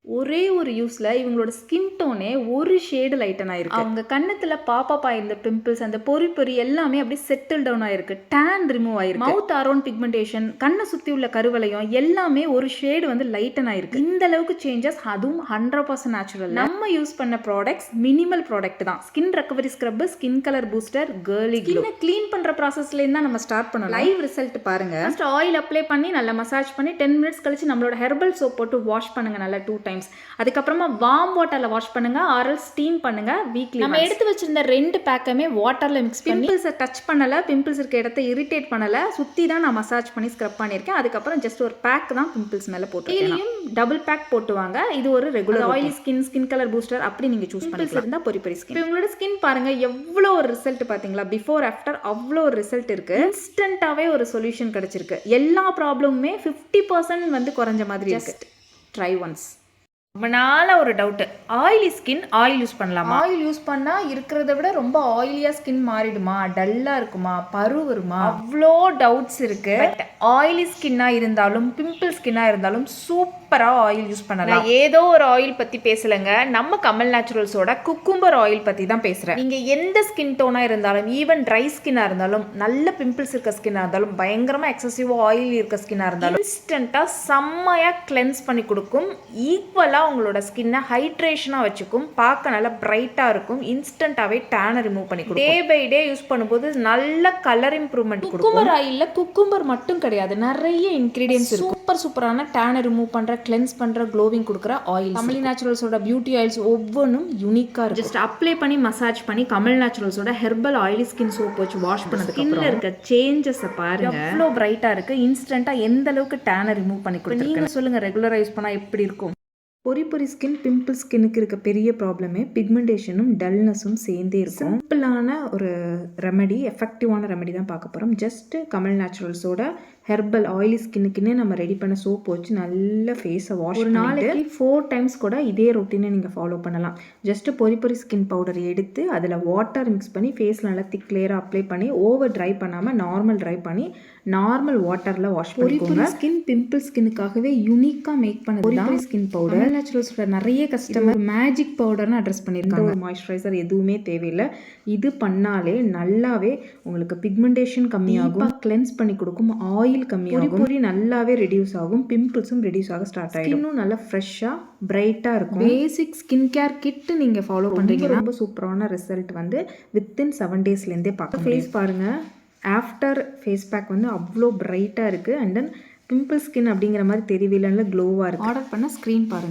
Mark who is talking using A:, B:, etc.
A: ஒரே ஒரு யூஸ்ல இவங்களோட ஸ்கின் டோனே ஒரு ஷேடு லைட்டன் ஆயிருக்கு. அவங்க கண்ணத்துல பாப்பா இருந்த பிம்பிள்ஸ், அந்த பொறி எல்லாமே அப்படியே செட்டில் டவுன் ஆயிருக்கு. டேன் ரிமூவ் ஆயிருக்கு. மவுத் அரௌண்ட் பிக்மெண்டேஷன், கண்ணை சுத்தி உள்ள கருவளையம் எல்லாமே ஒரு ஷேடு வந்து லைட்டன் ஆயிருக்கு. இந்த அளவுக்கு சேஞ்சஸ், அதுவும் 100% நேச்சுரல். நம்ம யூஸ் பண்ண ப்ராடக்ட்ஸ் மினிமல் ப்ராடக்ட் தான். Skin recovery scrub, skin colour booster, girly glow. Clean பண்ற ப்ராசஸ்ல இருந்தா நம்ம ஸ்டார்ட் பண்ணலாம். லைவ் ரிசல்ட் பாருங்க. ஃபர்ஸ்ட் ஆயில் அப்ளை பண்ணி நல்லா மசாஜ் பண்ணி 10 மினிட்ஸ் கழிச்சு நம்மளோட ஹெர்பல் சோப் போட்டு வாஷ் பண்ணுங்க நல்லா 2 times. அதுக்கப்புறமா வார்ம் வாட்டர்ல வாஷ் பண்ணுங்க, ஆரல் ஸ்டீம் பண்ணுங்க வீக்லி. நம்ம எடுத்து வச்சிருந்த 2 பேக்குமே வாட்டர்ல மிக்ஸ் பண்ணி பிம்பிள்ஸை டச் பண்ணல, பிம்பிள்ஸ் இருக்க இடத்த இரிட்டேட் பண்ணல, சுத்தி தான் நான் மசாஜ் பண்ணி ஸ்க்ரப் பண்ணியிருக்கேன். அதுக்கப்புறம் ஜஸ்ட் ஒரு பேக் தான் பிம்பிள்ஸ் மேல போட்டுருக்கேன். டபுள் பேக் போட்டுவாங்க. இது ஒரு regular oily skin, skin colour booster அப்படி நீங்க சூஸ் பண்ணிக்கலாம். இருந்தா பொரி ஸ்கின். உங்களோட ஸ்கின் பாருங்க எவ்வளவு ஒரு ரிசல்ட் பாத்தீங்களா? பிஃபோர் ஆஃப்டர் அவ்வளோ ஒரு ரிசல்ட் இருக்கு. இன்ஸ்டன்ட்டாவே ஒரு சொல்யூஷன் கிடைச்சிருக்கு. எல்லா ப்ராப்ளமுமே 50% வந்து குறைஞ்ச மாதிரி இருக்கு. Try once. ரொம்ப நாளாக ஒரு doubt, oily skin oil use பண்ணலாமா? ஆயில் யூஸ் பண்ணால் இருக்கிறத விட ரொம்ப ஆயிலியாக ஸ்கின் மாறிடுமா, டல்லாக இருக்குமா, பரு வருமா, அவ்வளோ டவுட்ஸ் இருக்கு. பட் ஆயிலி ஸ்கின்னாக இருந்தாலும் பிம்பிள் ஸ்கின்னாக இருந்தாலும் சூப்பராக ஆயில் யூஸ் பண்ணலாம். ஏதோ ஒரு ஆயில் பற்றி பேசலைங்க, நம்ம கமல் நேச்சுரல்ஸோட குக்கும்பர் ஆயில் பற்றி தான் பேசுகிறேன். நீங்கள் எந்த ஸ்கின் டோனாக இருந்தாலும், ஈவன் ட்ரை ஸ்கின்னாக இருந்தாலும், நல்ல பிம்பிள்ஸ் இருக்க ஸ்கின்னாக இருந்தாலும், பயங்கரமாக எக்ஸசிவாக ஆயில் இருக்க ஸ்கின்னாக இருந்தாலும் இன்ஸ்டண்ட்டாக செம்மையாக கிளென்ஸ் பண்ணி கொடுக்கும். ஈக்குவலாக உங்களோட ஸ்கின்னை ஹைட்ரேஷனாக வச்சுக்கும், பார்க்க நல்லா பிரைட்டாக இருக்கும், இன்ஸ்டன்ட்டாகவே டேனை ரிமூவ் பண்ணி கொடுக்கும். டே பை டே யூஸ் பண்ணும்போது நல்ல கலர் இம்ப்ரூவ்மெண்ட் கொடுக்கும். குக்கும்பர் ஆயிலில் குக்கும்பர் மட்டும் கிடையாது, நிறைய இன்க்ரீடியன்ஸ் இருக்கும். சூப்பரான டேனை ரிமூவ் பண்ணுற, கிளென்ஸ் பண்ணுற, க்ளோவிங் கொடுக்குற ஆயில். கமல் நேச்சுரல்ஸோட பியூட்டி ஆயில்ஸ் ஒவ்வொன்றும் யூனிக்காக இருக்கும். ஜஸ்ட் அப்ளை பண்ணி மசாஜ் பண்ணி கமல் நேச்சுரல்ஸோட ஹெர்பல் ஆயிலி ஸ்கின் சோப் வச்சு வாஷ் பண்ணதுக்கு அப்புறம் இருக்க சேஞ்சஸை பாருங்க, எவ்வளோ பிரைட்டாக இருக்கு. இன்ஸ்டன்ட்டாக எந்த அளவுக்கு டேனை ரிமூவ் பண்ணி கொடுக்கும். நீங்கள் சொல்லுங்கள், ரெகுலராக யூஸ் பண்ணால் எப்படி இருக்கும்? பொரி ஸ்கின், பிம்பிள் ஸ்கின்னுக்கு இருக்க பெரிய ப்ராப்ளமே பிக்மெண்டேஷனும் டல்னஸும் சேர்ந்தே இருக்கும். சிம்பிளான ஒரு ரெமெடி, எஃபெக்டிவான ரெமெடி தான் பார்க்க போகிறோம். ஜஸ்ட் கமல் நேச்சுரல்ஸோட ஹெர்பல் ஆயிலி ஸ்கின்னுக்குன்னே நம்ம ரெடி பண்ண சோப் வச்சு நல்ல ஃபேஸை வாஷ் ஒரு நாளைக்கு 4 times கூட இதே ரொட்டீனை நீங்கள் ஃபாலோ பண்ணலாம். ஜஸ்ட்டு பொரி ஸ்கின் பவுடர் எடுத்து அதில் வாட்டர் மிக்ஸ் பண்ணி ஃபேஸில் நல்லா திக் லேயராக அப்ளை பண்ணி ஓவர் ட்ரை பண்ணாமல் நார்மல் ட்ரை பண்ணி நார்மல் வாட்டரில் வாஷ் பண்ணிக்கோங்க. ஸ்கின் பிம்பிள் ஸ்கின்னுக்காகவே யூனிக்காக மேக் பண்ணது பொரி ஸ்கின் பவுடர். நேச்சுரல்ஸோட நிறைய கஸ்டமர் மேஜிக் பவுடர்னு அட்ரஸ் பண்ணியிருக்காங்க. ஒரு மாய்ஸ்சரைசர் எதுவுமே தேவையில்லை. இது பண்ணாலே நல்லாவே உங்களுக்கு பிக்மெண்டேஷன் கம்மியாகும், கிளென்ஸ் பண்ணி கொடுக்கும், ஆயில் கம்மியாகும், பொரி நல்லாவே ரெடியூஸ் ஆகும், பிம்பிள்ஸும் ரெடியூஸ் ஆக ஸ்டார்ட் ஆகிடும். இன்னும் நல்லா ஃப்ரெஷ்ஷாக பிரைட்டாக இருக்கும். பேசிக் ஸ்கின் கேர் கிட் நீங்கள் ஃபாலோ பண்ணுறீங்கன்னா ரொம்ப சூப்பரான ரிசல்ட் வந்து வித்தின் 7 daysலேருந்தே பார்க்க. ஃபேஸ் பாருங்கள், ஆஃப்டர் ஃபேஸ் பேக் வந்து அவ்வளோ பிரைட்டாக இருக்குது. அண்ட் தென் பிம்பிள் ஸ்கின் அப்படிங்கிற மாதிரி தெரியவில்லை, க்ளோவாக இருக்குது. ஆர்டர் பண்ண ஸ்க்ரீன் பாருங்கள்.